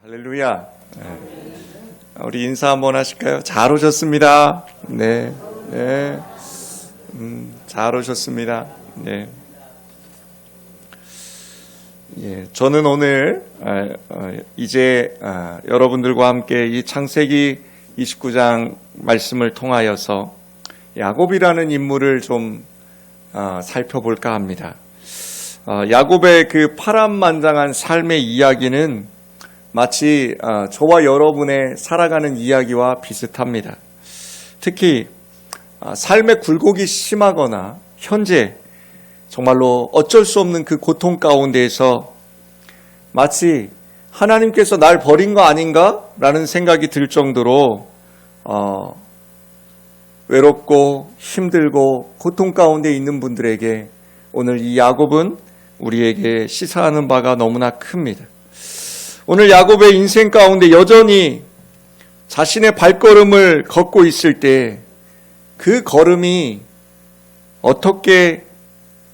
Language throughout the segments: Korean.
할렐루야. 우리 인사 한번 하실까요? 잘 오셨습니다. 네, 네, 잘 오셨습니다. 네. 예, 저는 오늘 이제 여러분들과 함께 이 창세기 29장 말씀을 통하여서 야곱이라는 인물을 좀 살펴볼까 합니다. 야곱의 그 파란만장한 삶의 이야기는 마치 저와 여러분의 살아가는 이야기와 비슷합니다. 특히 삶의 굴곡이 심하거나 현재 정말로 어쩔 수 없는 그 고통 가운데에서 마치 하나님께서 날 버린 거 아닌가? 라는 생각이 들 정도로 외롭고 힘들고 고통 가운데 있는 분들에게 오늘 이 야곱은 우리에게 시사하는 바가 너무나 큽니다. 오늘 야곱의 인생 가운데 여전히 자신의 발걸음을 걷고 있을 때 그 걸음이 어떻게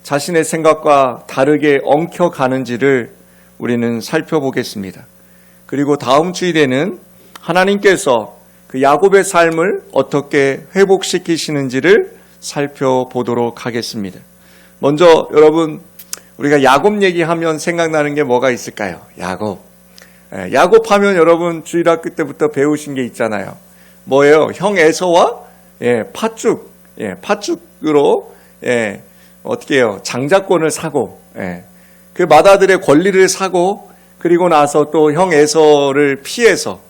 자신의 생각과 다르게 엉켜가는지를 우리는 살펴보겠습니다. 그리고 다음 주일에는 하나님께서 그 야곱의 삶을 어떻게 회복시키시는지를 살펴보도록 하겠습니다. 먼저 여러분, 우리가 야곱 얘기하면 생각나는 게 뭐가 있을까요? 야곱 하면 여러분 주일학교 때부터 배우신 게 있잖아요. 뭐예요? 형 에서와 팥죽으로 어떻게 해요? 장자권을 사고 그 맏아들의 권리를 사고 그리고 나서 또 형 에서를 피해서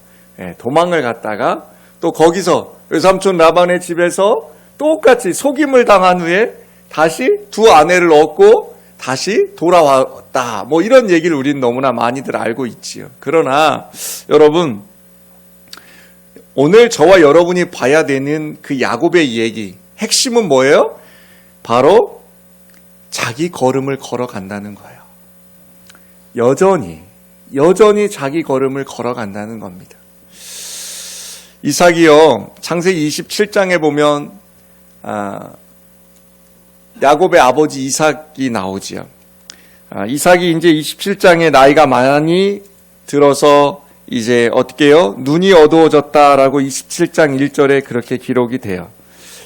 도망을 갔다가 또 거기서 외삼촌 라반의 집에서 똑같이 속임을 당한 후에 다시 두 아내를 얻고 다시 돌아왔다. 뭐 이런 얘기를 우리는 너무나 많이들 알고 있지요. 그러나 여러분, 오늘 저와 여러분이 봐야 되는 그 야곱의 얘기, 핵심은 뭐예요? 바로 자기 걸음을 걸어간다는 거예요. 여전히 자기 걸음을 걸어간다는 겁니다. 이삭이요, 창세기 27장에 보면 야곱의 아버지 이삭이 나오지요. 이삭이 이제 27장에 나이가 많이 들어서 이제 어떻게 해요? 눈이 어두워졌다라고 27장 1절에 그렇게 기록이 돼요.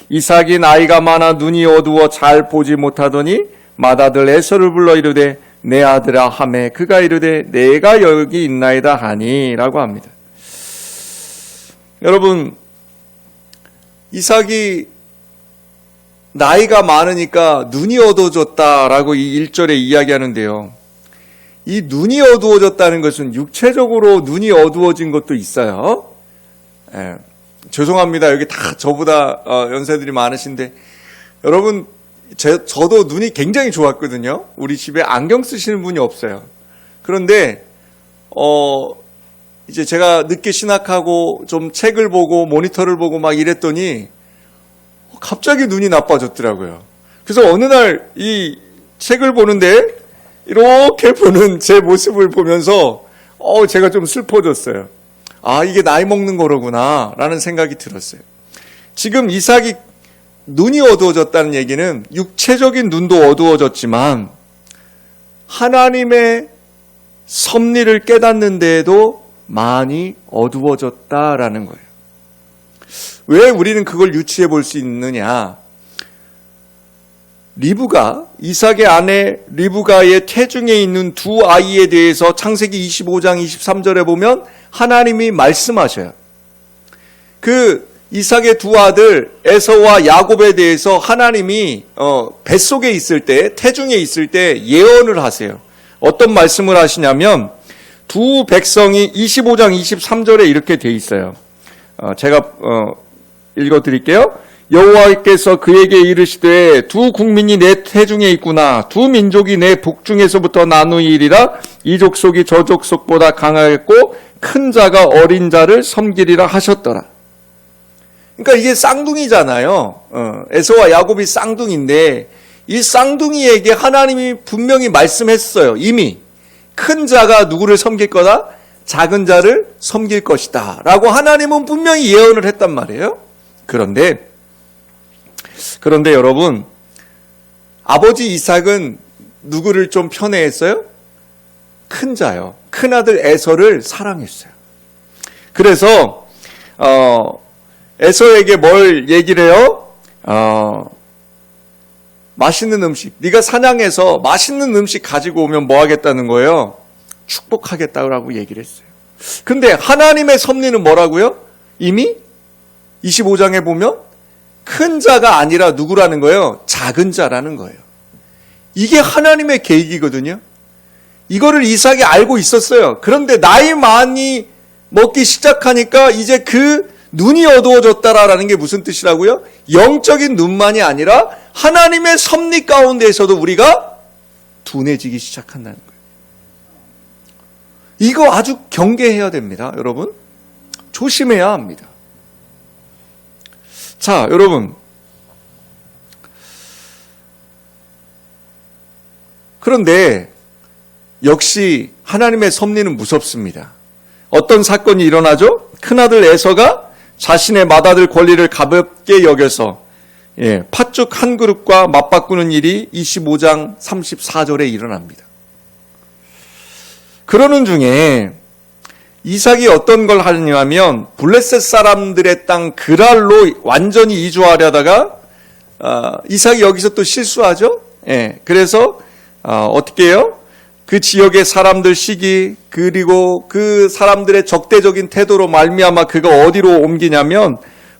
이삭이 나이가 많아 눈이 어두워 잘 보지 못하더니 맏아들 에서를 불러 이르되 내 아들아 하매 그가 이르되 내가 여기 있나이다 하니 라고 합니다. 여러분, 이삭이 나이가 많으니까 눈이 어두워졌다라고 이 1절에 이야기하는데요. 이 눈이 어두워졌다는 것은 육체적으로 눈이 어두워진 것도 있어요. 죄송합니다. 여기 다 저보다 연세들이 많으신데 여러분, 저도 눈이 굉장히 좋았거든요. 우리 집에 안경 쓰시는 분이 없어요. 그런데 이제 제가 늦게 신학하고 좀 책을 보고 모니터를 보고 막 이랬더니 갑자기 눈이 나빠졌더라고요. 그래서 어느 날 이 책을 보는데 이렇게 보는 제 모습을 보면서 제가 좀 슬퍼졌어요. 이게 나이 먹는 거로구나 라는 생각이 들었어요. 지금 이삭이 눈이 어두워졌다는 얘기는 육체적인 눈도 어두워졌지만 하나님의 섭리를 깨닫는 데에도 많이 어두워졌다라는 거예요. 왜 우리는 그걸 유추해 볼 수 있느냐? 이삭의 아내 리브가의 태중에 있는 두 아이에 대해서 창세기 25장 23절에 보면 하나님이 말씀하셔요. 그 이삭의 두 아들 에서와 야곱에 대해서 하나님이 뱃속에 있을 때, 태중에 있을 때 예언을 하세요. 어떤 말씀을 하시냐면 두 백성이 25장 23절에 이렇게 돼 있어요. 제가 읽어드릴게요. 여호와께서 그에게 이르시되 두 국민이 내 태중에 있구나. 두 민족이 내 북중에서부터 나누이리라. 이 족속이 저 족속보다 강하겠고 큰 자가 어린 자를 섬기리라 하셨더라. 그러니까 이게 쌍둥이잖아요. 에서와 야곱이 쌍둥이인데 이 쌍둥이에게 하나님이 분명히 말씀했어요. 이미 큰 자가 누구를 섬길 거다? 작은 자를 섬길 것이다 라고 하나님은 분명히 예언을 했단 말이에요. 그런데 여러분, 아버지 이삭은 누구를 좀 편애했어요? 큰 자요. 큰 아들 에서를 사랑했어요. 그래서 에서에게 뭘 얘기를 해요? 맛있는 음식, 네가 사냥해서 맛있는 음식 가지고 오면 뭐 하겠다는 거예요? 축복하겠다고 얘기를 했어요. 근데 하나님의 섭리는 뭐라고요? 이미 25장에 보면 큰 자가 아니라 누구라는 거예요? 작은 자라는 거예요. 이게 하나님의 계획이거든요. 이거를 이삭이 알고 있었어요. 그런데 나이 많이 먹기 시작하니까 이제 그 눈이 어두워졌다라는 게 무슨 뜻이라고요? 영적인 눈만이 아니라 하나님의 섭리 가운데에서도 우리가 둔해지기 시작한다는 거예요. 이거 아주 경계해야 됩니다, 여러분. 조심해야 합니다. 자, 여러분. 그런데 역시 하나님의 섭리는 무섭습니다. 어떤 사건이 일어나죠? 큰아들 에서가 자신의 맏아들 권리를 가볍게 여겨서 팥죽 한 그릇과 맞바꾸는 일이 25장 34절에 일어납니다. 그러는 중에 이삭이 어떤 걸 하느냐면 블레셋 사람들의 땅 그랄로 완전히 이주하려다가 이삭이 여기서 또 실수하죠. 그래서 어떻게 해요? 그 지역의 사람들 시기 그리고 그 사람들의 적대적인 태도로 말미암아 그가 어디로 옮기냐면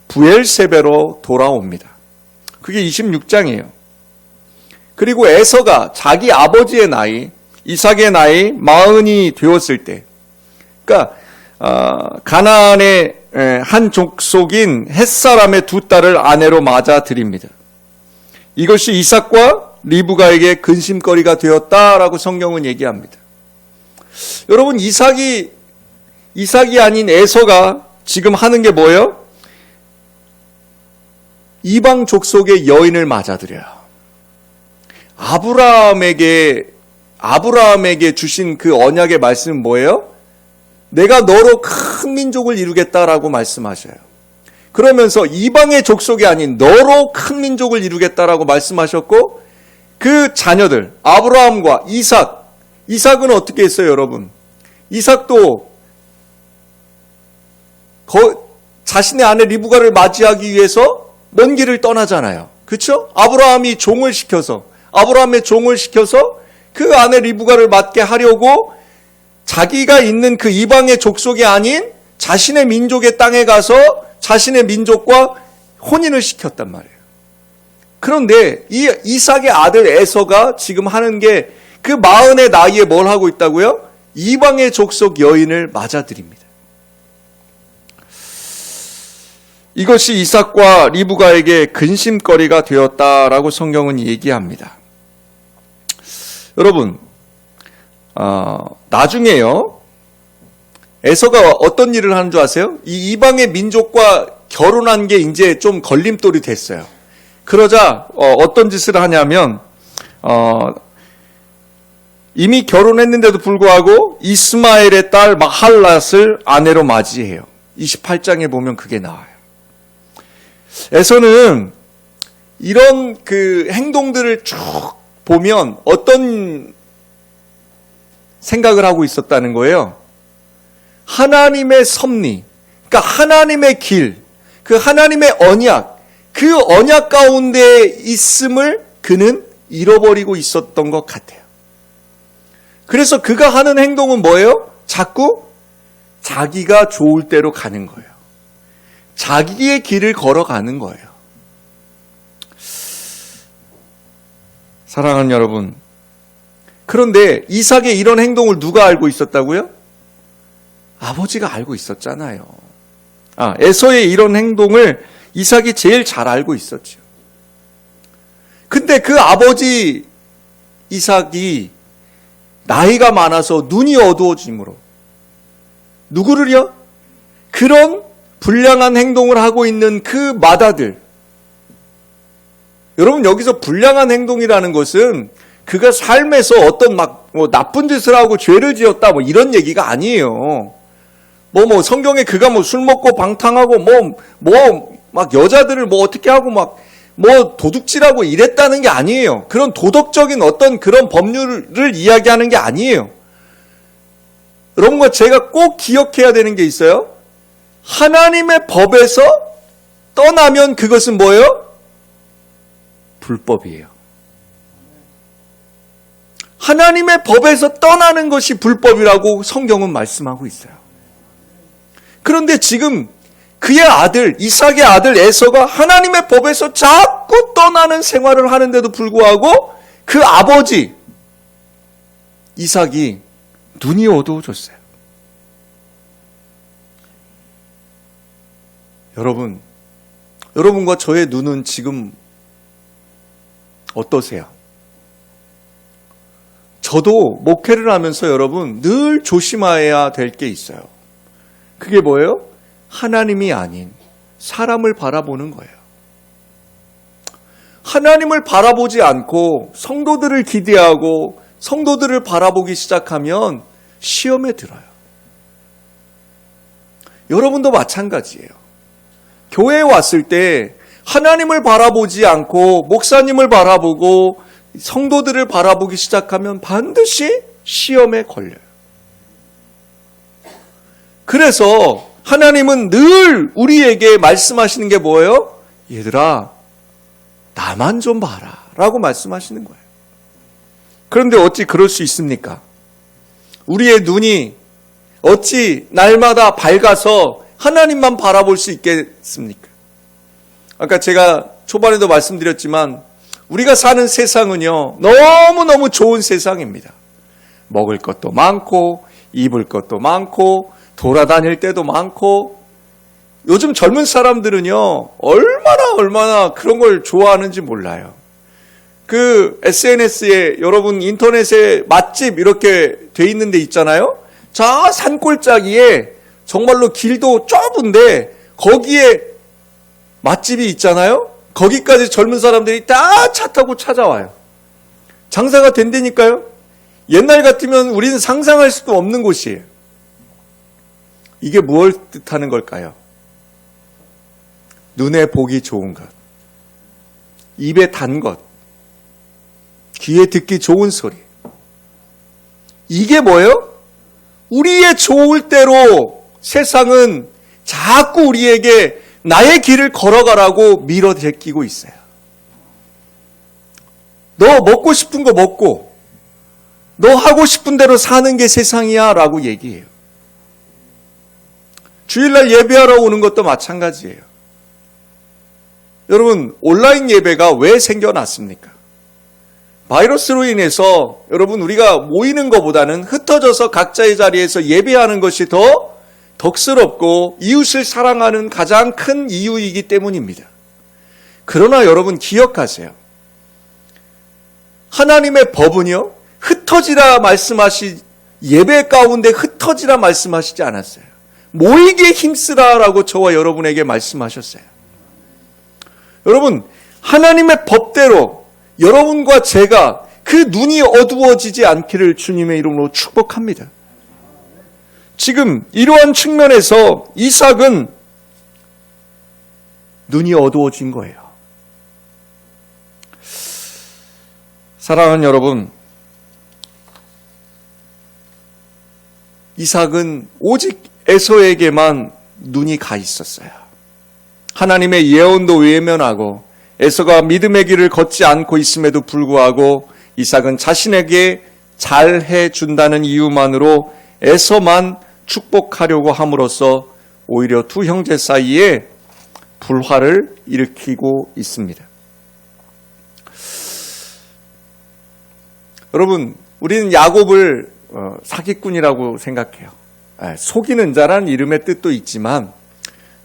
부엘세베로 돌아옵니다. 그게 26장이에요. 그리고 에서가 자기 아버지의 나이 이삭의 나이 40이 되었을 때, 그러니까 가나안의 한 족속인 헷사람의 두 딸을 아내로 맞아 드립니다. 이것이 이삭과 리브가에게 근심거리가 되었다라고 성경은 얘기합니다. 여러분 이삭이 아닌 에서가 지금 하는 게 뭐예요? 이방 족속의 여인을 맞아들여요. 아브라함에게 주신 그 언약의 말씀은 뭐예요? 내가 너로 큰 민족을 이루겠다라고 말씀하셔요. 그러면서 이방의 족속이 아닌 너로 큰 민족을 이루겠다라고 말씀하셨고 그 자녀들 아브라함과 이삭은 어떻게 했어요, 여러분? 이삭도 자신의 아내 리브가를 맞이하기 위해서 먼 길을 떠나잖아요. 그렇죠? 아브라함의 종을 시켜서 그 아내 리브가를 맞게 하려고 자기가 있는 그 이방의 족속이 아닌 자신의 민족의 땅에 가서 자신의 민족과 혼인을 시켰단 말이에요. 그런데 이 이삭의 아들 에서가 지금 하는 게 그 40의 나이에 뭘 하고 있다고요? 이방의 족속 여인을 맞아들입니다. 이것이 이삭과 리브가에게 근심거리가 되었다라고 성경은 얘기합니다. 여러분, 나중에요, 에서가 어떤 일을 하는 줄 아세요? 이 이방의 민족과 결혼한 게 이제 좀 걸림돌이 됐어요. 그러자 어떤 짓을 하냐면 이미 결혼했는데도 불구하고 이스마엘의 딸 마할랏을 아내로 맞이해요. 28장에 보면 그게 나와요. 에서는 이런 그 행동들을 쭉 보면 어떤 생각을 하고 있었다는 거예요. 하나님의 섭리, 그러니까 하나님의 길, 그 하나님의 언약, 그 언약 가운데 있음을 그는 잃어버리고 있었던 것 같아요. 그래서 그가 하는 행동은 뭐예요? 자꾸 자기가 좋을 대로 가는 거예요. 자기의 길을 걸어가는 거예요. 사랑하는 여러분, 그런데 이삭의 이런 행동을 누가 알고 있었다고요? 아버지가 알고 있었잖아요. 에서의 이런 행동을 이삭이 제일 잘 알고 있었죠. 근데 그 아버지 이삭이 나이가 많아서 눈이 어두워짐으로 누구를요? 그런 불량한 행동을 하고 있는 그 맏아들. 여러분, 여기서 불량한 행동이라는 것은 그가 삶에서 어떤 나쁜 짓을 하고 죄를 지었다 이런 얘기가 아니에요. 성경에 그가 술 먹고 방탕하고 막 여자들을 어떻게 하고 도둑질하고 이랬다는 게 아니에요. 그런 도덕적인 어떤 그런 법률을 이야기하는 게 아니에요. 여러분과 제가 꼭 기억해야 되는 게 있어요. 하나님의 법에서 떠나면 그것은 뭐예요? 불법이에요. 하나님의 법에서 떠나는 것이 불법이라고 성경은 말씀하고 있어요. 그런데 지금 그의 아들, 이삭의 아들 에서가 하나님의 법에서 자꾸 떠나는 생활을 하는데도 불구하고 그 아버지 이삭이 눈이 어두워졌어요. 여러분과 저의 눈은 지금 어떠세요? 저도 목회를 하면서 여러분 늘 조심해야 될 게 있어요. 그게 뭐예요? 하나님이 아닌 사람을 바라보는 거예요. 하나님을 바라보지 않고 성도들을 기대하고 성도들을 바라보기 시작하면 시험에 들어요. 여러분도 마찬가지예요. 교회에 왔을 때 하나님을 바라보지 않고 목사님을 바라보고 성도들을 바라보기 시작하면 반드시 시험에 걸려요. 그래서 하나님은 늘 우리에게 말씀하시는 게 뭐예요? 얘들아, 나만 좀 봐라 라고 말씀하시는 거예요. 그런데 어찌 그럴 수 있습니까? 우리의 눈이 어찌 날마다 밝아서 하나님만 바라볼 수 있겠습니까? 아까 제가 초반에도 말씀드렸지만 우리가 사는 세상은요, 너무너무 좋은 세상입니다. 먹을 것도 많고 입을 것도 많고 돌아다닐 때도 많고 요즘 젊은 사람들은요, 얼마나 그런 걸 좋아하는지 몰라요. 그 SNS에 여러분 인터넷에 맛집 이렇게 돼 있는 데 있잖아요. 저 산골짜기에 정말로 길도 좁은데 거기에 맛집이 있잖아요. 거기까지 젊은 사람들이 다 차 타고 찾아와요. 장사가 된다니까요. 옛날 같으면 우리는 상상할 수도 없는 곳이에요. 이게 무엇을 뜻하는 걸까요? 눈에 보기 좋은 것, 입에 단 것, 귀에 듣기 좋은 소리. 이게 뭐예요? 우리의 좋을 대로 세상은 자꾸 우리에게 나의 길을 걸어가라고 밀어제끼고 있어요. 너 먹고 싶은 거 먹고 너 하고 싶은 대로 사는 게 세상이야 라고 얘기해요. 주일날 예배하러 오는 것도 마찬가지예요. 여러분, 온라인 예배가 왜 생겨났습니까? 바이러스로 인해서 여러분 우리가 모이는 것보다는 흩어져서 각자의 자리에서 예배하는 것이 더 덕스럽고 이웃을 사랑하는 가장 큰 이유이기 때문입니다. 그러나 여러분 기억하세요. 하나님의 법은요, 흩어지라 예배 가운데 흩어지라 말씀하시지 않았어요. 모이기에 힘쓰라라고 저와 여러분에게 말씀하셨어요. 여러분, 하나님의 법대로 여러분과 제가 그 눈이 어두워지지 않기를 주님의 이름으로 축복합니다. 지금 이러한 측면에서 이삭은 눈이 어두워진 거예요. 사랑하는 여러분, 이삭은 오직 에서에게만 눈이 가 있었어요. 하나님의 예언도 외면하고 에서가 믿음의 길을 걷지 않고 있음에도 불구하고 이삭은 자신에게 잘해 준다는 이유만으로 에서만 축복하려고 함으로써 오히려 두 형제 사이에 불화를 일으키고 있습니다. 여러분, 우리는 야곱을 사기꾼이라고 생각해요. 속이는 자란 이름의 뜻도 있지만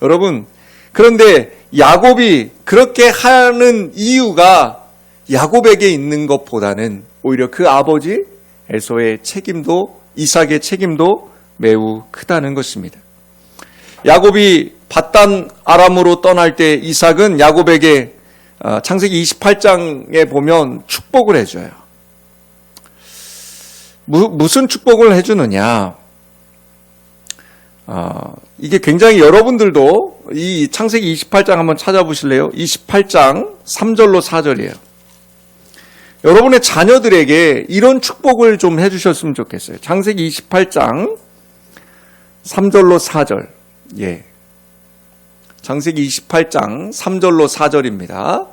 여러분, 그런데 야곱이 그렇게 하는 이유가 야곱에게 있는 것보다는 오히려 그 아버지 에서의 책임도, 이삭의 책임도 매우 크다는 것입니다. 야곱이 밧단 아람으로 떠날 때 이삭은 야곱에게 창세기 28장에 보면 축복을 해줘요. 무슨 축복을 해주느냐? 이게 굉장히 여러분들도 이 창세기 28장 한번 찾아보실래요? 28장 3절로 4절이에요. 여러분의 자녀들에게 이런 축복을 좀 해주셨으면 좋겠어요. 창세기 28장 3절로 4절. 예. 창세기 28장 3절로 4절입니다.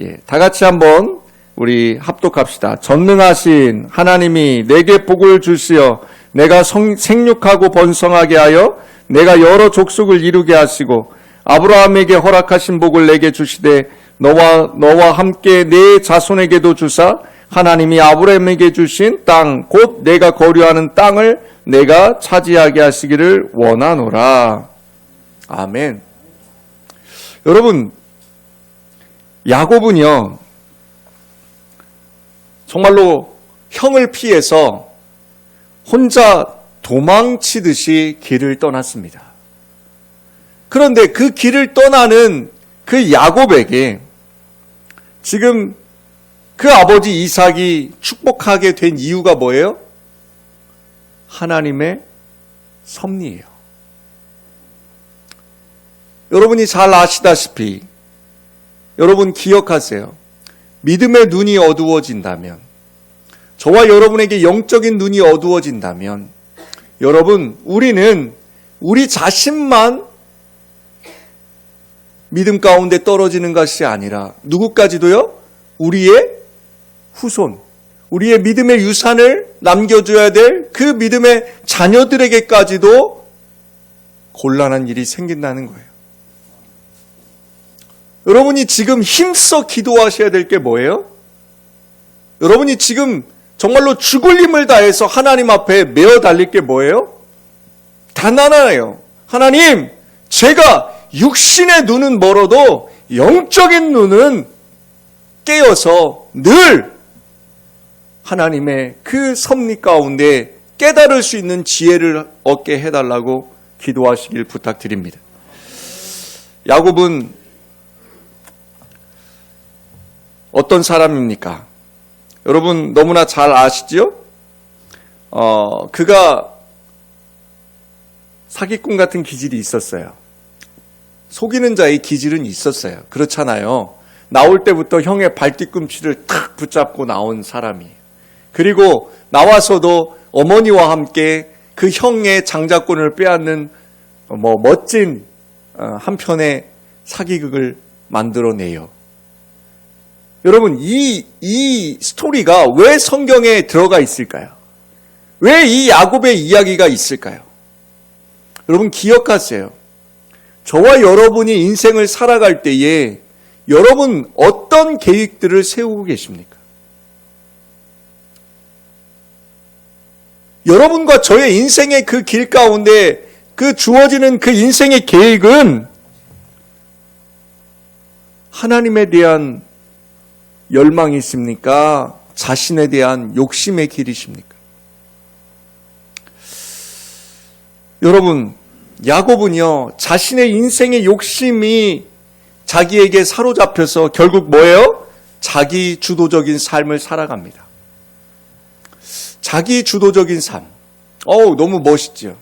예. 다 같이 한번 우리 합독합시다. 전능하신 하나님이 내게 복을 주시어 내가 생육하고 번성하게 하여 내가 여러 족속을 이루게 하시고 아브라함에게 허락하신 복을 내게 주시되 너와 함께 내 자손에게도 주사 하나님이 아브라함에게 주신 땅 곧 내가 거류하는 땅을 내가 차지하게 하시기를 원하노라. 아멘. 여러분, 야곱은요 정말로 형을 피해서 혼자 도망치듯이 길을 떠났습니다. 그런데 그 길을 떠나는 그 야곱에게 지금 그 아버지 이삭이 축복하게 된 이유가 뭐예요? 하나님의 섭리예요. 여러분이 잘 아시다시피 여러분 기억하세요. 믿음의 눈이 어두워진다면, 저와 여러분에게 영적인 눈이 어두워진다면 여러분, 우리는 우리 자신만 믿음 가운데 떨어지는 것이 아니라 누구까지도요? 우리의 후손, 우리의 믿음의 유산을 남겨줘야 될 그 믿음의 자녀들에게까지도 곤란한 일이 생긴다는 거예요. 여러분이 지금 힘써 기도하셔야 될 게 뭐예요? 여러분이 지금 정말로 죽을 힘을 다해서 하나님 앞에 메어 달릴 게 뭐예요? 단 하나예요. 하나님, 제가 육신의 눈은 멀어도 영적인 눈은 깨어서 늘 하나님의 그 섭리 가운데 깨달을 수 있는 지혜를 얻게 해달라고 기도하시길 부탁드립니다. 야곱은 어떤 사람입니까? 여러분 너무나 잘 아시죠? 그가 사기꾼 같은 기질이 있었어요. 속이는 자의 기질은 있었어요. 그렇잖아요. 나올 때부터 형의 발뒤꿈치를 탁 붙잡고 나온 사람이. 그리고 나와서도 어머니와 함께 그 형의 장자권을 빼앗는 멋진 한편의 사기극을 만들어내요. 여러분, 이 스토리가 왜 성경에 들어가 있을까요? 왜 이 야곱의 이야기가 있을까요? 여러분 기억하세요. 저와 여러분이 인생을 살아갈 때에 여러분 어떤 계획들을 세우고 계십니까? 여러분과 저의 인생의 그 길 가운데 그 주어지는 그 인생의 계획은 하나님에 대한 열망이 있습니까? 자신에 대한 욕심의 길이십니까? 여러분, 야곱은요, 자신의 인생의 욕심이 자기에게 사로잡혀서 결국 뭐예요? 자기 주도적인 삶을 살아갑니다. 자기 주도적인 삶. 너무 멋있죠.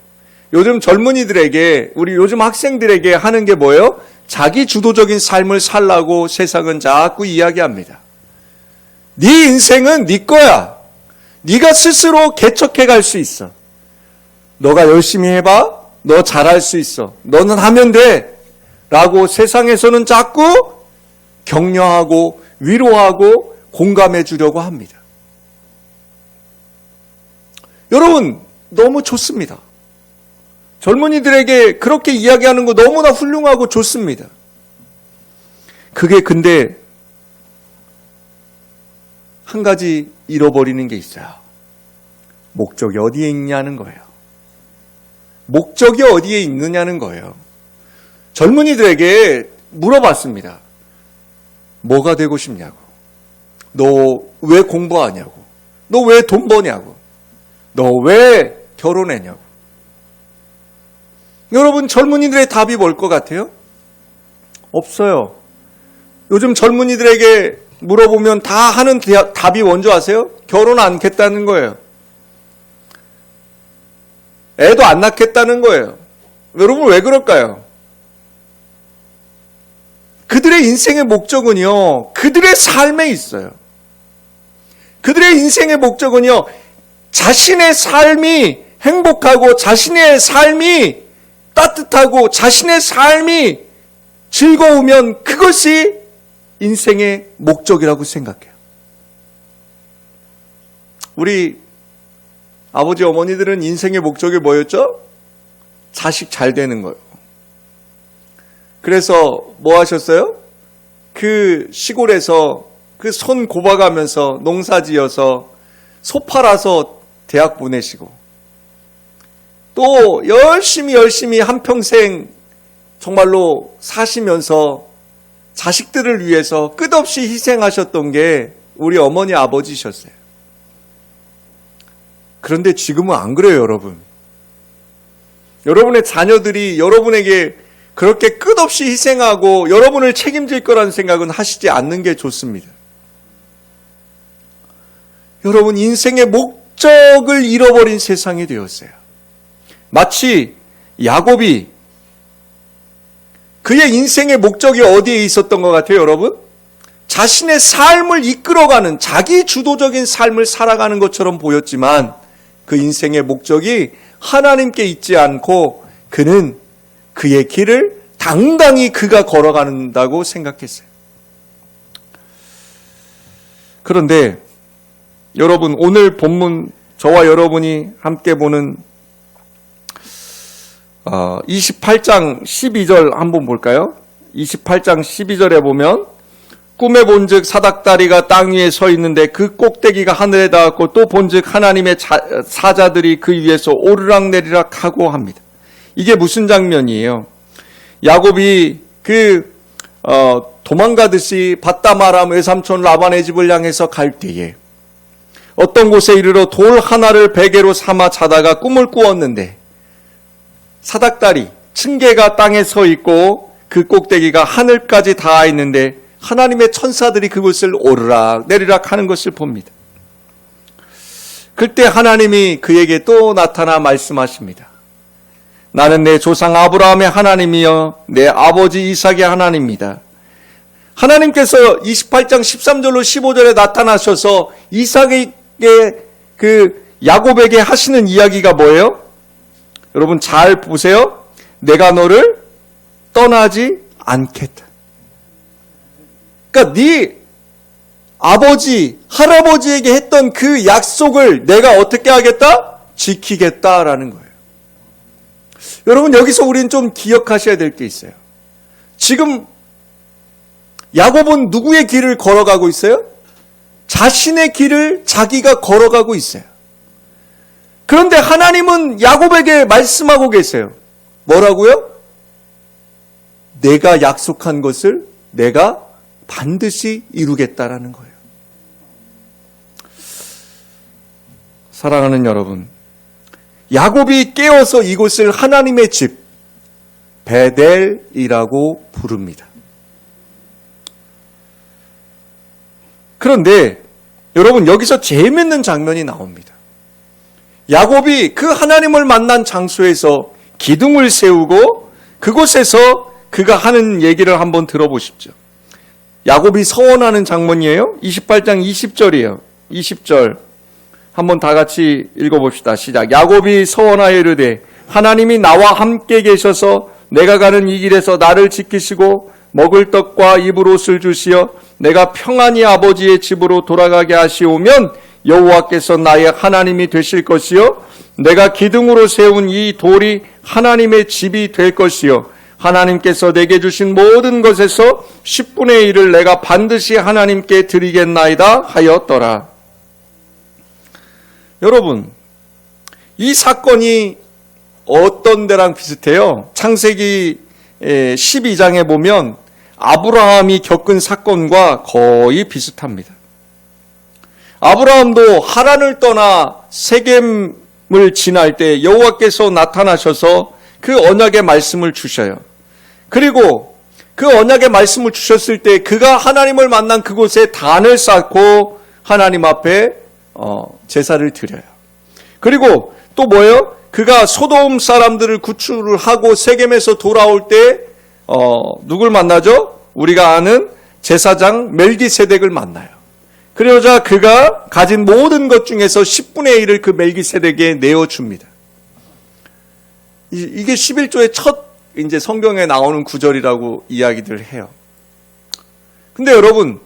요즘 젊은이들에게, 우리 요즘 학생들에게 하는 게 뭐예요? 자기 주도적인 삶을 살라고 세상은 자꾸 이야기합니다. 네 인생은 네 거야. 네가 스스로 개척해 갈 수 있어. 너가 열심히 해봐. 너 잘할 수 있어. 너는 하면 돼. 라고 세상에서는 자꾸 격려하고 위로하고 공감해 주려고 합니다. 여러분, 너무 좋습니다. 젊은이들에게 그렇게 이야기하는 거 너무나 훌륭하고 좋습니다. 그게 근데 한 가지 잃어버리는 게 있어요. 목적이 어디에 있냐는 거예요. 목적이 어디에 있느냐는 거예요. 젊은이들에게 물어봤습니다. 뭐가 되고 싶냐고. 너 왜 공부하냐고. 너 왜 돈 버냐고. 너 왜 결혼했냐고. 여러분 젊은이들의 답이 뭘 것 같아요? 없어요. 요즘 젊은이들에게 물어보면 다 하는 답이 뭔지 아세요? 결혼 안 하겠다는 거예요. 애도 안 낳겠다는 거예요. 여러분 왜 그럴까요? 그들의 인생의 목적은요, 그들의 삶에 있어요. 그들의 인생의 목적은요, 자신의 삶이 행복하고 자신의 삶이 따뜻하고 자신의 삶이 즐거우면 그것이 인생의 목적이라고 생각해요. 우리 아버지 어머니들은 인생의 목적이 뭐였죠? 자식 잘 되는 거예요. 그래서 뭐 하셨어요? 그 시골에서 그 손 곱아가면서 농사 지어서 소 팔아서 대학 보내시고 또 열심히 한평생 정말로 사시면서 자식들을 위해서 끝없이 희생하셨던 게 우리 어머니 아버지셨어요. 그런데 지금은 안 그래요, 여러분. 여러분의 자녀들이 여러분에게 그렇게 끝없이 희생하고 여러분을 책임질 거라는 생각은 하시지 않는 게 좋습니다. 여러분, 인생의 목적을 잃어버린 세상이 되었어요. 마치 야곱이 그의 인생의 목적이 어디에 있었던 것 같아요, 여러분? 자신의 삶을 이끌어가는 자기 주도적인 삶을 살아가는 것처럼 보였지만 그 인생의 목적이 하나님께 있지 않고 그는 그의 길을 당당히 그가 걸어간다고 생각했어요. 그런데 여러분, 오늘 본문 저와 여러분이 함께 보는 28장 12절 한번 볼까요? 28장 12절에 보면 꿈에 본즉 사닥다리가 땅 위에 서 있는데 그 꼭대기가 하늘에 닿았고 또 본즉 하나님의 사자들이 그 위에서 오르락내리락 하고 합니다. 이게 무슨 장면이에요? 야곱이 도망가듯이 밧다마람 외삼촌 라반의 집을 향해서 갈 때에 어떤 곳에 이르러 돌 하나를 베개로 삼아 자다가 꿈을 꾸었는데 사닥다리, 층계가 땅에 서 있고 그 꼭대기가 하늘까지 닿아 있는데 하나님의 천사들이 그곳을 오르락 내리락 하는 것을 봅니다. 그때 하나님이 그에게 또 나타나 말씀하십니다. 나는 내 조상 아브라함의 하나님이여 내 아버지 이삭의 하나님입니다. 하나님께서 28장 13절로 15절에 나타나셔서 이삭에게 야곱에게 하시는 이야기가 뭐예요? 여러분 잘 보세요. 내가 너를 떠나지 않겠다. 그러니까 네 아버지, 할아버지에게 했던 그 약속을 내가 어떻게 하겠다? 지키겠다라는 거예요. 여러분 여기서 우리는 좀 기억하셔야 될 게 있어요. 지금 야곱은 누구의 길을 걸어가고 있어요? 자신의 길을 자기가 걸어가고 있어요. 그런데 하나님은 야곱에게 말씀하고 계세요. 뭐라고요? 내가 약속한 것을 내가 반드시 이루겠다라는 거예요. 사랑하는 여러분, 야곱이 깨어서 이곳을 하나님의 집 베델이라고 부릅니다. 그런데 여러분 여기서 재밌는 장면이 나옵니다. 야곱이 그 하나님을 만난 장소에서 기둥을 세우고 그곳에서 그가 하는 얘기를 한번 들어보십시오. 야곱이 서원하는 장면이에요. 28장 20절이에요. 20절 한번 다 같이 읽어봅시다. 시작. 야곱이 서원하여 이르되 하나님이 나와 함께 계셔서 내가 가는 이 길에서 나를 지키시고 먹을 떡과 입을 옷을 주시어 내가 평안히 아버지의 집으로 돌아가게 하시오면 여호와께서 나의 하나님이 되실 것이요 내가 기둥으로 세운 이 돌이 하나님의 집이 될 것이요 하나님께서 내게 주신 모든 것에서 10분의 1을 내가 반드시 하나님께 드리겠나이다 하였더라. 여러분, 이 사건이 어떤 데랑 비슷해요? 창세기 12장에 보면 아브라함이 겪은 사건과 거의 비슷합니다. 아브라함도 하란을 떠나 세겜을 지날 때 여호와께서 나타나셔서 그 언약의 말씀을 주셔요. 그리고 그 언약의 말씀을 주셨을 때 그가 하나님을 만난 그곳에 단을 쌓고 하나님 앞에 제사를 드려요. 그리고 또 뭐예요? 그가 소돔 사람들을 구출을 하고 세겜에서 돌아올 때 누굴 만나죠? 우리가 아는 제사장 멜기세덱을 만나요. 그러자 그가 가진 모든 것 중에서 10분의 1을 그 멜기세덱에 내어줍니다. 이게 11조의 첫 이제 성경에 나오는 구절이라고 이야기들 해요. 근데 여러분,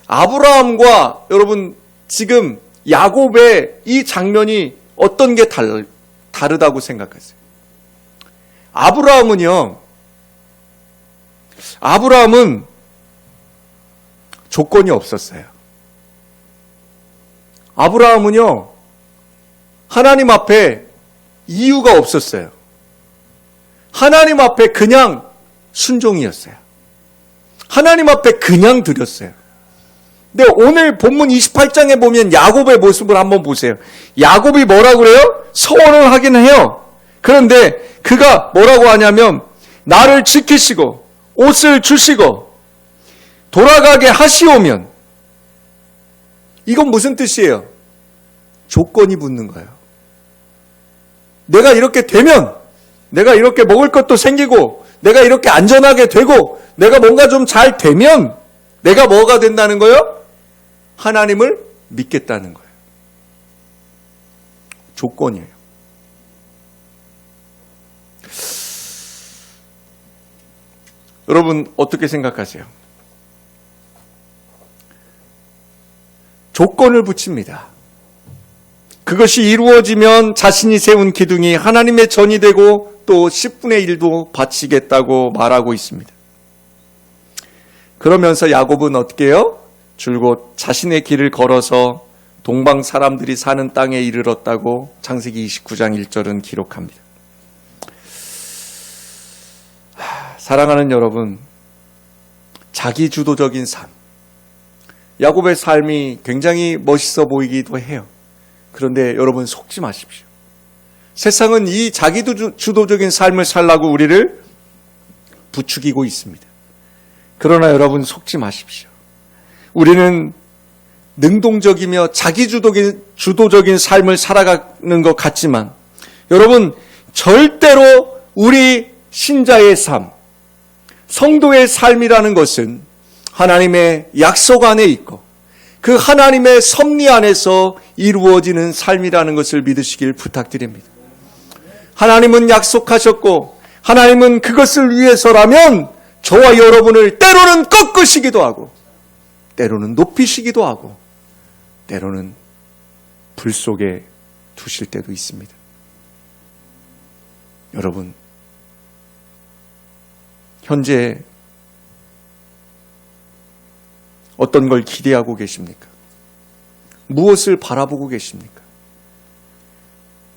아브라함과 여러분 지금 야곱의 이 장면이 어떤 게 다르다고 생각하세요? 아브라함은 조건이 없었어요. 아브라함은요, 하나님 앞에 이유가 없었어요. 하나님 앞에 그냥 순종이었어요. 하나님 앞에 그냥 드렸어요. 근데 오늘 본문 28장에 보면 야곱의 모습을 한번 보세요. 야곱이 뭐라고 그래요? 서원을 하긴 해요. 그런데 그가 뭐라고 하냐면 나를 지키시고 옷을 주시고 돌아가게 하시오면, 이건 무슨 뜻이에요? 조건이 붙는 거예요. 내가 이렇게 되면, 내가 이렇게 먹을 것도 생기고, 내가 이렇게 안전하게 되고, 내가 뭔가 좀 잘 되면 내가 뭐가 된다는 거예요? 하나님을 믿겠다는 거예요. 조건이에요. 여러분 어떻게 생각하세요? 조건을 붙입니다. 그것이 이루어지면 자신이 세운 기둥이 하나님의 전이 되고 또 10분의 1도 바치겠다고 말하고 있습니다. 그러면서 야곱은 어떻게 해요? 줄곧 자신의 길을 걸어서 동방 사람들이 사는 땅에 이르렀다고 창세기 29장 1절은 기록합니다. 사랑하는 여러분, 자기주도적인 삶. 야곱의 삶이 굉장히 멋있어 보이기도 해요. 그런데 여러분 속지 마십시오. 세상은 이 자기주도적인 삶을 살라고 우리를 부추기고 있습니다. 그러나 여러분 속지 마십시오. 우리는 능동적이며 자기주도적인 삶을 살아가는 것 같지만 여러분 절대로 우리 신자의 삶, 성도의 삶이라는 것은 하나님의 약속 안에 있고 그 하나님의 섭리 안에서 이루어지는 삶이라는 것을 믿으시길 부탁드립니다. 하나님은 약속하셨고 하나님은 그것을 위해서라면 저와 여러분을 때로는 꺾으시기도 하고 때로는 높이시기도 하고 때로는 불 속에 두실 때도 있습니다. 여러분, 현재 어떤 걸 기대하고 계십니까? 무엇을 바라보고 계십니까?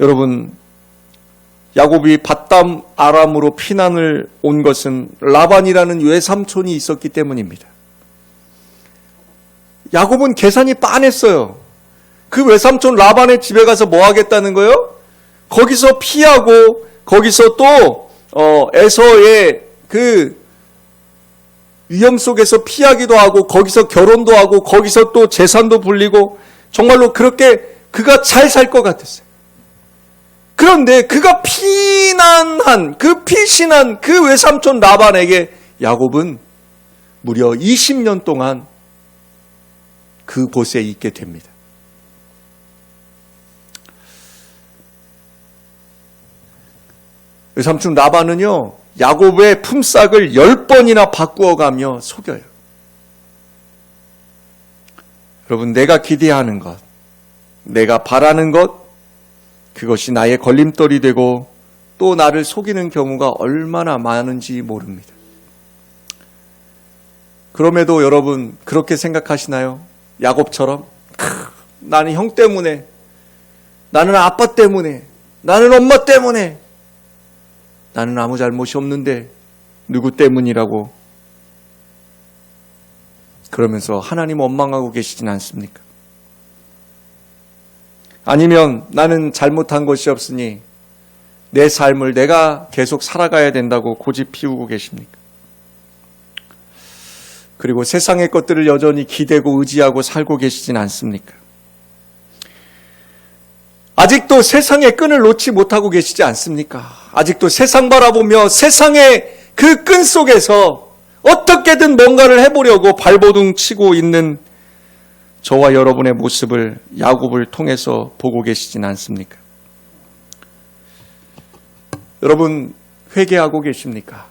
여러분, 야곱이 밧담 아람으로 피난을 온 것은 라반이라는 외삼촌이 있었기 때문입니다. 야곱은 계산이 빤했어요. 그 외삼촌 라반의 집에 가서 뭐 하겠다는 거예요? 거기서 피하고 거기서 또 에서의 그 위험 속에서 피하기도 하고 거기서 결혼도 하고 거기서 또 재산도 불리고 정말로 그렇게 그가 잘 살 것 같았어요. 그런데 그가 피신한 그 외삼촌 라반에게 야곱은 무려 20년 동안 그곳에 있게 됩니다. 외삼촌 라반은요, 야곱의 품삯을 10번이나 바꾸어가며 속여요. 여러분, 내가 기대하는 것, 내가 바라는 것, 그것이 나의 걸림돌이 되고 또 나를 속이는 경우가 얼마나 많은지 모릅니다. 그럼에도 여러분 그렇게 생각하시나요? 야곱처럼 나는 형 때문에, 나는 아빠 때문에, 나는 엄마 때문에, 나는 아무 잘못이 없는데 누구 때문이라고 그러면서 하나님 원망하고 계시진 않습니까? 아니면 나는 잘못한 것이 없으니 내 삶을 내가 계속 살아가야 된다고 고집 피우고 계십니까? 그리고 세상의 것들을 여전히 기대고 의지하고 살고 계시진 않습니까? 아직도 세상의 끈을 놓지 못하고 계시지 않습니까? 아직도 세상 바라보며 세상의 그 끈 속에서 어떻게든 뭔가를 해보려고 발버둥 치고 있는 저와 여러분의 모습을 야곱을 통해서 보고 계시진 않습니까? 여러분 회개하고 계십니까?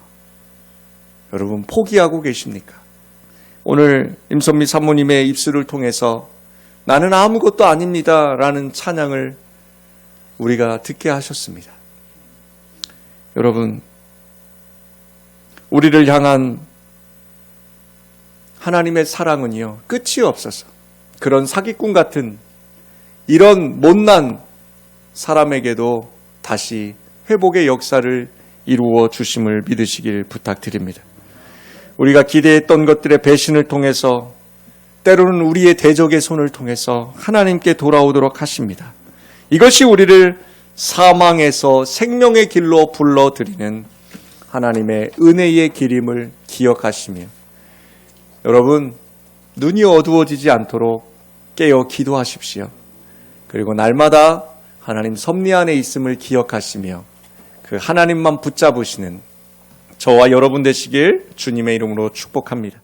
여러분 포기하고 계십니까? 오늘 임선미 사모님의 입술을 통해서 나는 아무것도 아닙니다 라는 찬양을 우리가 듣게 하셨습니다. 여러분, 우리를 향한 하나님의 사랑은요, 끝이 없어서 그런 사기꾼 같은 이런 못난 사람에게도 다시 회복의 역사를 이루어 주심을 믿으시길 부탁드립니다. 우리가 기대했던 것들의 배신을 통해서 때로는 우리의 대적의 손을 통해서 하나님께 돌아오도록 하십니다. 이것이 우리를 사망에서 생명의 길로 불러들이는 하나님의 은혜의 길임을 기억하시며 여러분 눈이 어두워지지 않도록 깨어 기도하십시오. 그리고 날마다 하나님 섭리 안에 있음을 기억하시며 그 하나님만 붙잡으시는 저와 여러분 되시길 주님의 이름으로 축복합니다.